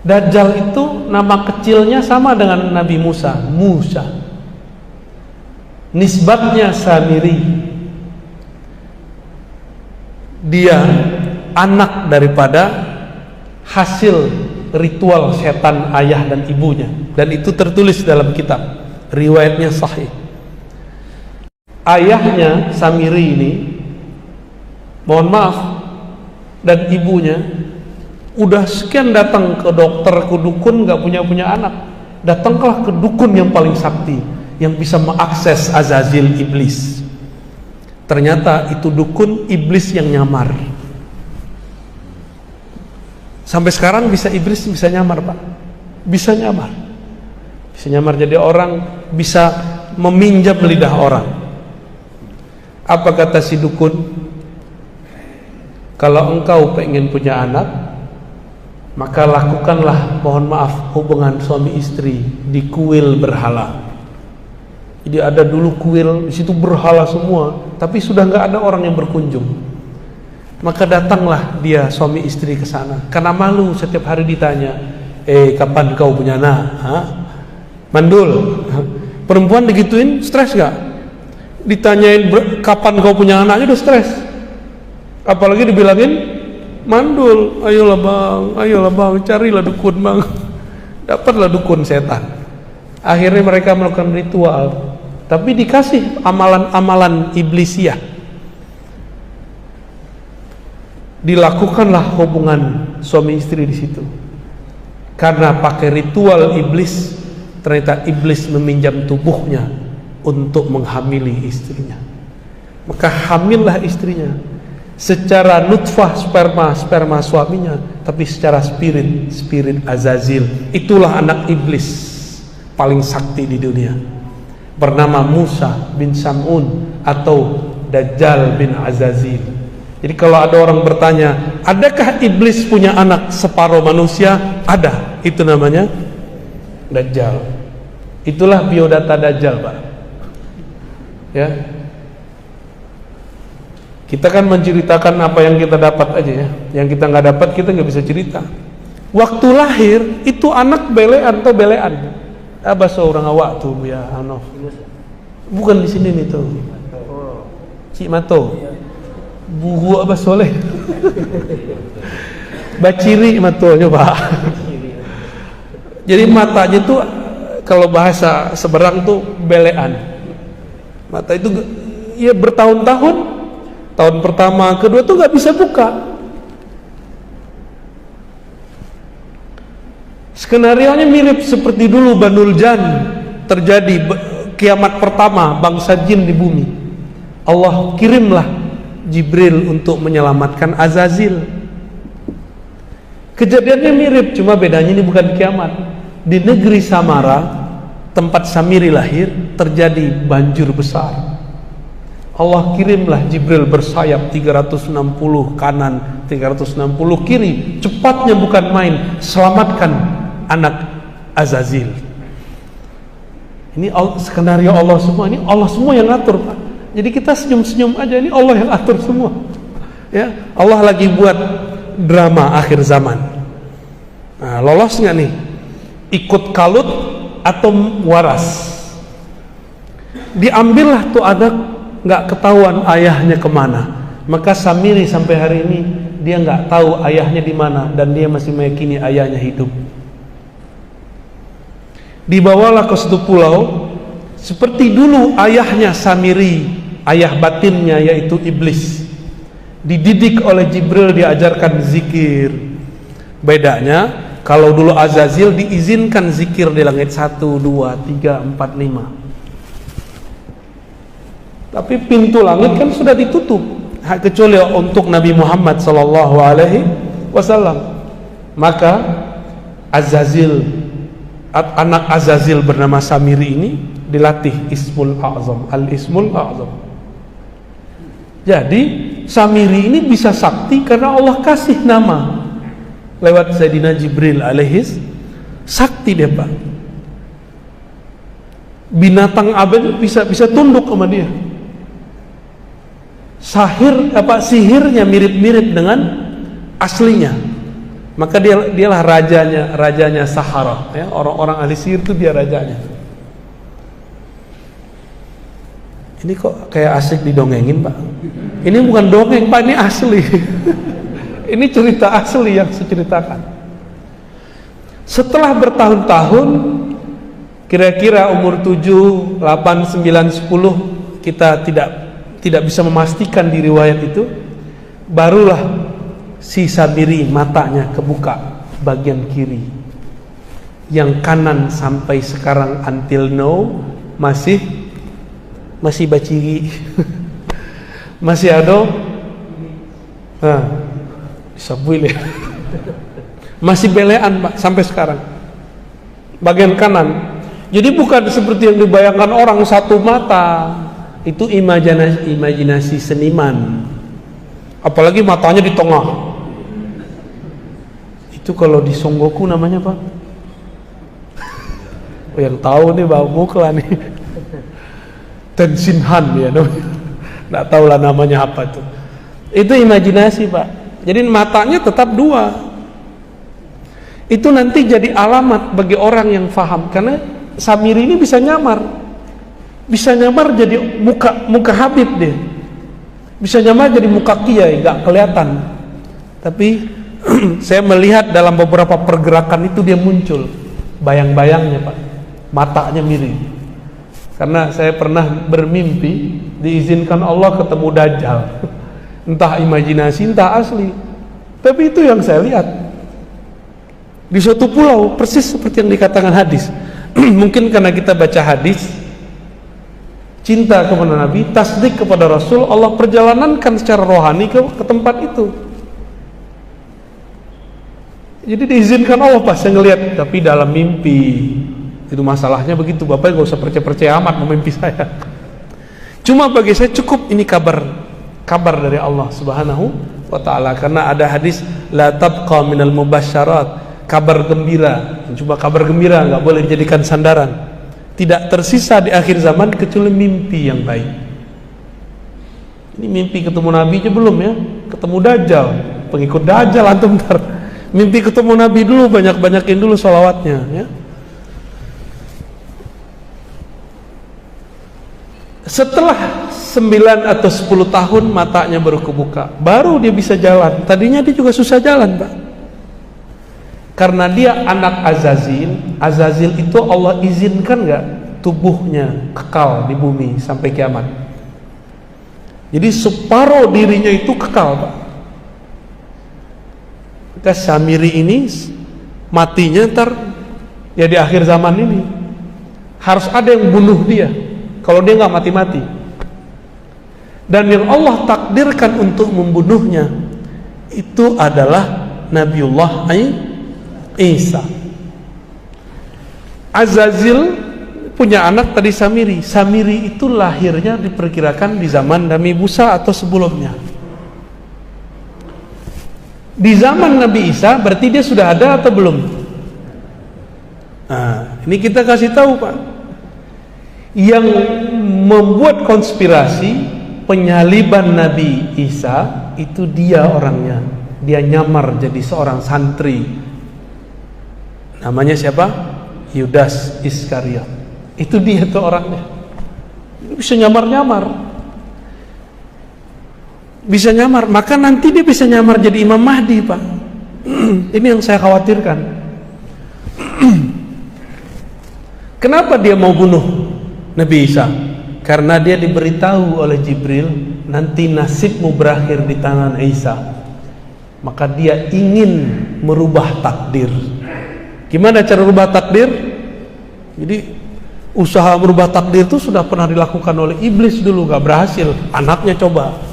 Dajjal itu nama kecilnya sama dengan Nabi Musa, Musa. Nisbatnya Samiri. Dia anak daripada hasil ritual setan ayah dan ibunya, dan itu tertulis dalam kitab, riwayatnya sahih. Ayahnya Samiri ini, mohon maaf, dan ibunya udah sekian datang ke dokter, ke dukun, gak punya anak. Datanglah ke dukun yang paling sakti, yang bisa mengakses Azazil iblis. Ternyata itu dukun iblis yang nyamar. Sampai sekarang iblis bisa nyamar, Pak. Bisa nyamar. Bisa nyamar jadi orang, bisa meminjam lidah orang. Apa kata si dukun? Kalau engkau pengen punya anak, maka lakukanlah, mohon maaf, hubungan suami istri di kuil berhala. Jadi ada dulu kuil, di situ berhala semua, tapi sudah nggak ada orang yang berkunjung. Maka datanglah dia suami istri ke sana, karena malu setiap hari ditanya, kapan kau punya anak? Hah? Mandul. Perempuan digituin stres gak? Ditanyain kapan kau punya anak aja udah stres. Apalagi dibilangin mandul. Ayolah bang, carilah dukun bang. Dapatlah dukun setan. Akhirnya mereka melakukan ritual, tapi dikasih amalan-amalan iblisiah. Dilakukanlah hubungan suami istri di situ. Karena pakai ritual iblis, ternyata iblis meminjam tubuhnya untuk menghamili istrinya. Maka hamillah istrinya secara nutfah sperma suaminya, tapi secara spirit Azazil. Itulah anak iblis paling sakti di dunia, bernama Musa bin Sam'un atau Dajjal bin Azazil. Jadi kalau ada orang bertanya, adakah iblis punya anak separuh manusia? Ada. Itu namanya Dajjal. Itulah biodata Dajjal, Pak. Ya. Kita kan menceritakan apa yang kita dapat aja ya. Yang kita nggak dapat kita nggak bisa cerita. Waktu lahir itu anak belean atau belean. Apa seorang awak tuh ya Anof? Bukan di sini nih tuh. Cik Mato. Buku apa soleh? Baciri matonya, Pak. Jadi matanya tuh kalau bahasa seberang tuh belean. Mata itu ya bertahun-tahun. Tahun pertama, kedua tuh nggak bisa buka. Skenarionya mirip seperti dulu Banul Jan terjadi kiamat pertama bangsa jin di bumi. Allah kirimlah Jibril untuk menyelamatkan Azazil. Kejadiannya mirip, cuma bedanya ini bukan kiamat. Di negeri Samara, tempat Samiri lahir, terjadi banjir besar. Allah kirimlah Jibril bersayap 360 kanan, 360 kiri. Cepatnya bukan main, selamatkan anak Azazil. Ini skenario Allah semua, ini Allah semua yang ngatur, Pak. Jadi kita senyum-senyum aja, ini Allah yang atur semua. Ya, Allah lagi buat drama akhir zaman. Nah, lolos nggak nih? Ikut kalut atau waras? Diambillah tuh anak, nggak ketahuan ayahnya kemana. Maka Samiri sampai hari ini dia nggak tahu ayahnya di mana dan dia masih meyakini ayahnya hidup. Dibawalah ke suatu pulau seperti dulu ayahnya Samiri, ayah batinnya yaitu iblis, dididik oleh Jibril, diajarkan zikir. Bedanya kalau dulu Azazil diizinkan zikir di langit 1, 2, 3, 4, 5. Tapi pintu langit kan sudah ditutup kecuali untuk Nabi Muhammad sallallahu alaihi wasallam. Maka Azazil, anak Azazil bernama Samiri ini dilatih Ismul A'zam, Al-Ismul A'zam. Jadi Samiri ini bisa sakti karena Allah kasih nama lewat Sayyidina Jibril alaihis sakti dia, Pak. Binatang aben bisa tunduk sama dia. Sihirnya mirip-mirip dengan aslinya. Maka dialah rajanya Sahara, ya, orang-orang ahli sihir itu dia rajanya. Ini kok kayak asik didongengin, Pak? Ini bukan dongeng, Pak, ini asli. Ini cerita asli yang saya ceritakan. Setelah bertahun-tahun, kira-kira umur 7, 8, 9, 10, kita tidak bisa memastikan di riwayat itu, barulah si Samiri matanya kebuka bagian kiri. Yang kanan sampai sekarang until now masih baciri. Masih ada disabui ya. Masih belean, Pak, sampai sekarang. Bagian kanan. Jadi bukan seperti yang dibayangkan orang satu mata. Itu imajinasi seniman. Apalagi matanya di tengah. Itu kalau di Songgoku namanya, Pak. Oh, yang tahu nih Bang Mukla nih. Tenshinhan ya namanya. Nggak tahu lah namanya apa itu. Itu imajinasi, Pak. Jadi matanya tetap dua. Itu nanti jadi alamat bagi orang yang faham, karena Samiri ini bisa nyamar jadi muka Habib dia, bisa nyamar jadi muka kiai, nggak kelihatan. Tapi saya melihat dalam beberapa pergerakan itu dia muncul bayang-bayangnya, Pak. Matanya mirip. Karena saya pernah bermimpi diizinkan Allah ketemu Dajjal. Entah imajinasi, entah asli. Tapi itu yang saya lihat. Di suatu pulau, persis seperti yang dikatakan hadis. Mungkin karena kita baca hadis, cinta kepada Nabi, tasdik kepada Rasul, Allah perjalanankan secara rohani ke tempat itu. Jadi diizinkan Allah pas saya ngelihat, tapi dalam mimpi. Itu masalahnya begitu, Bapak gak usah percaya amat memimpi saya. Cuma bagi saya cukup ini kabar dari Allah Subhanahu wa ta'ala. Karena ada hadis la tabqa minal mubasyarat, kabar gembira. Cuma kabar gembira nggak boleh dijadikan sandaran. Tidak tersisa di akhir zaman kecuali mimpi yang baik. Ini mimpi ketemu Nabi aja belum ya, ketemu Dajjal, pengikut Dajjal antum ntar. Mimpi ketemu Nabi dulu, banyakin dulu sholawatnya ya. Setelah 9 atau 10 tahun matanya baru kebuka, baru dia bisa jalan. Tadinya dia juga susah jalan, Pak. Karena dia anak Azazil. Azazil itu Allah izinkan nggak tubuhnya kekal di bumi sampai kiamat. Jadi separuh dirinya itu kekal, Pak. Maka Samiri ini matinya ntar ya di akhir zaman ini harus ada yang bunuh dia kalau dia nggak mati-mati. Dan yang Allah takdirkan untuk membunuhnya itu adalah Nabiullah Isa. Azazil punya anak tadi Samiri. Samiri itu lahirnya diperkirakan di zaman Nabi Musa atau sebelumnya. Di zaman Nabi Isa berarti dia sudah ada atau belum? Nah, ini kita kasih tahu, Pak. Yang membuat konspirasi penyaliban Nabi Isa itu dia orangnya. Dia nyamar jadi seorang santri. Namanya siapa? Yudas Iskariot. Itu dia tuh orangnya. Bisa nyamar-nyamar. Bisa nyamar, maka nanti dia bisa nyamar jadi Imam Mahdi, Pak. Ini yang saya khawatirkan. Kenapa dia mau bunuh Nabi Isa? Karena dia diberitahu oleh Jibril, nanti nasibmu berakhir di tangan Isa. Maka dia ingin merubah takdir. Gimana cara merubah takdir? Jadi usaha merubah takdir itu sudah pernah dilakukan oleh iblis dulu, gak berhasil. Anaknya coba.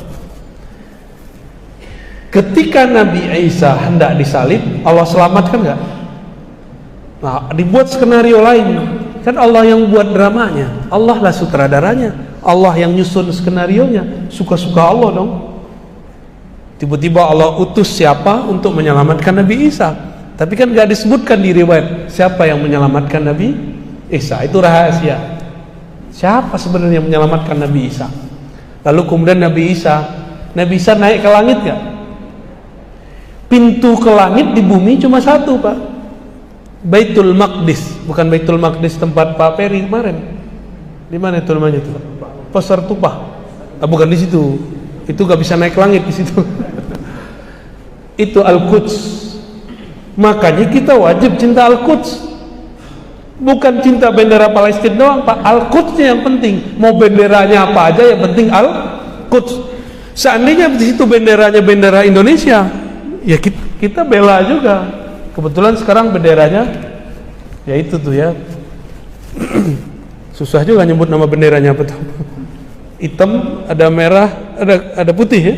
Ketika Nabi Isa hendak disalib, Allah selamatkan gak? Nah, dibuat skenario lain. Kan Allah yang buat dramanya, Allah lah sutradaranya, Allah yang nyusun skenarionya. Suka-suka Allah dong. Tiba-tiba Allah utus siapa untuk menyelamatkan Nabi Isa. Tapi kan gak disebutkan di riwayat siapa yang menyelamatkan Nabi Isa. Itu rahasia. Siapa sebenarnya yang menyelamatkan Nabi Isa? Lalu kemudian Nabi Isa naik ke langit gak? Pintu ke langit di bumi cuma satu, Pak. Baitul Maqdis, bukan Baitul Maqdis tempat Pak Peri kemarin. Di mana itu namanya itu? Pasar Tupah. Bukan di situ. Itu gak bisa naik langit di situ. Itu Al-Quds. Makanya kita wajib cinta Al-Quds. Bukan cinta bendera Palestina doang, Pak. Al-Qudsnya yang penting. Mau benderanya apa aja, yang penting Al-Quds. Seandainya di situ benderanya bendera Indonesia, ya kita bela juga. Kebetulan sekarang benderanya ya itu tuh ya. Susah juga nyebut nama benderanya apa tuh. Hitam, ada merah, ada putih ya.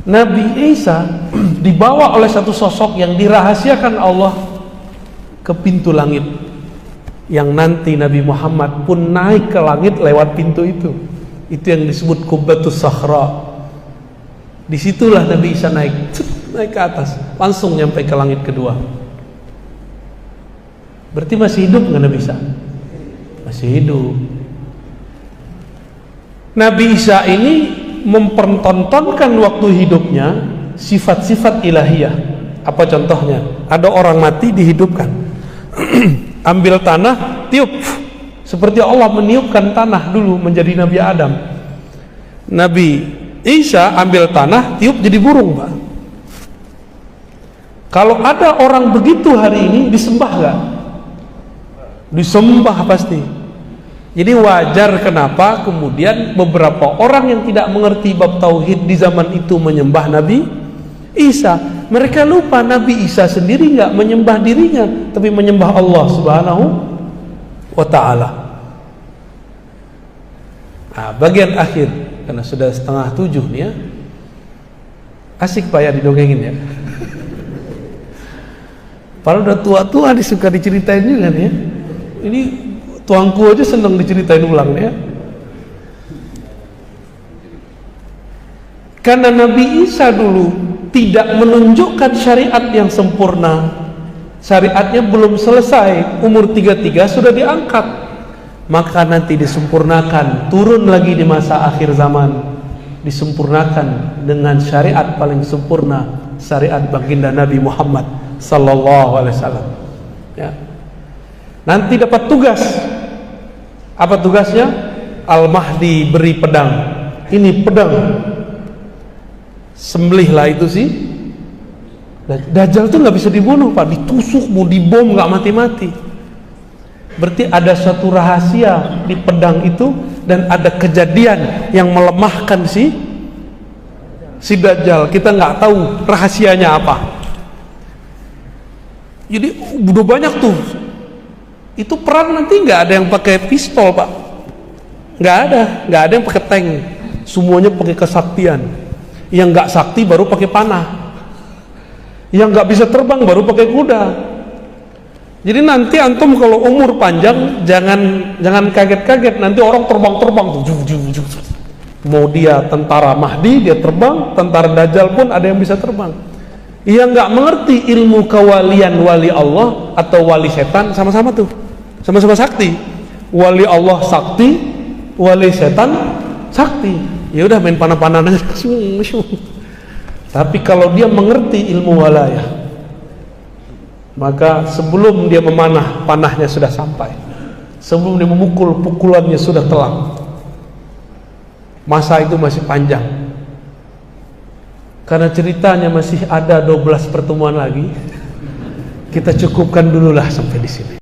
Nabi Isa dibawa oleh satu sosok yang dirahasiakan Allah ke pintu langit, yang nanti Nabi Muhammad pun naik ke langit lewat pintu itu. Itu yang disebut Qubbatus Sakhra. Disitulah Nabi Isa naik ke atas, langsung nyampe ke langit kedua. Berarti masih hidup nggak Nabi Isa? Masih hidup. Nabi Isa ini mempertontonkan waktu hidupnya sifat-sifat ilahiyah. Apa contohnya? Ada orang mati dihidupkan. Ambil tanah, tiup. Seperti Allah meniupkan tanah dulu menjadi Nabi Adam. Nabi Isa ambil tanah, tiup jadi burung, Pak. Kalau ada orang begitu hari ini, disembah gak? Disembah pasti. Jadi wajar kenapa kemudian beberapa orang yang tidak mengerti bab tauhid di zaman itu menyembah Nabi Isa. Mereka lupa Nabi Isa sendiri nggak menyembah dirinya, tapi menyembah Allah Subhanahu wa ta'ala. Nah, bagian akhir, karena sudah 6:30 nih ya. Asik Pak ya didongengin ya. Padahal udah tua-tua disuka diceritain juga nih ya. Ini tuangku aja seneng diceritain ulang ya. Karena Nabi Isa dulu tidak menunjukkan syariat yang sempurna. Syariatnya belum selesai, umur 33 sudah diangkat. Maka nanti disempurnakan, turun lagi di masa akhir zaman, disempurnakan dengan syariat paling sempurna, syariat baginda Nabi Muhammad sallallahu alaihi wasallam. Ya. Nanti dapat tugas. Apa tugasnya? Al-Mahdi beri pedang. Ini pedang. Sembelihlah itu sih. Dajjal tuh nggak bisa dibunuh, Pak. Ditusuk, mau dibom nggak mati-mati. Berarti ada suatu rahasia di pedang itu, dan ada kejadian yang melemahkan si Dajjal. Kita nggak tahu rahasianya apa. Jadi udah banyak tuh. Itu perang nanti nggak ada yang pakai pistol, Pak. Nggak ada yang pakai tank. Semuanya pakai kesaktian. Yang nggak sakti baru pakai panah. Yang nggak bisa terbang baru pakai kuda. Jadi nanti antum kalau umur panjang jangan kaget-kaget, nanti orang terbang-terbang tuh. Mau dia tentara Mahdi dia terbang, tentara Dajjal pun ada yang bisa terbang. Yang nggak mengerti ilmu kewalian wali Allah atau wali setan sama-sama tuh. Sama-sama sakti. Wali Allah sakti, wali setan sakti. Ya udah main panah-panahan aja. Tapi kalau dia mengerti ilmu walayah, maka sebelum dia memanah, panahnya sudah sampai. Sebelum dia memukul, pukulannya sudah telang. Masa itu masih panjang. Karena ceritanya masih ada 12 pertemuan lagi, kita cukupkan dululah sampai di sini.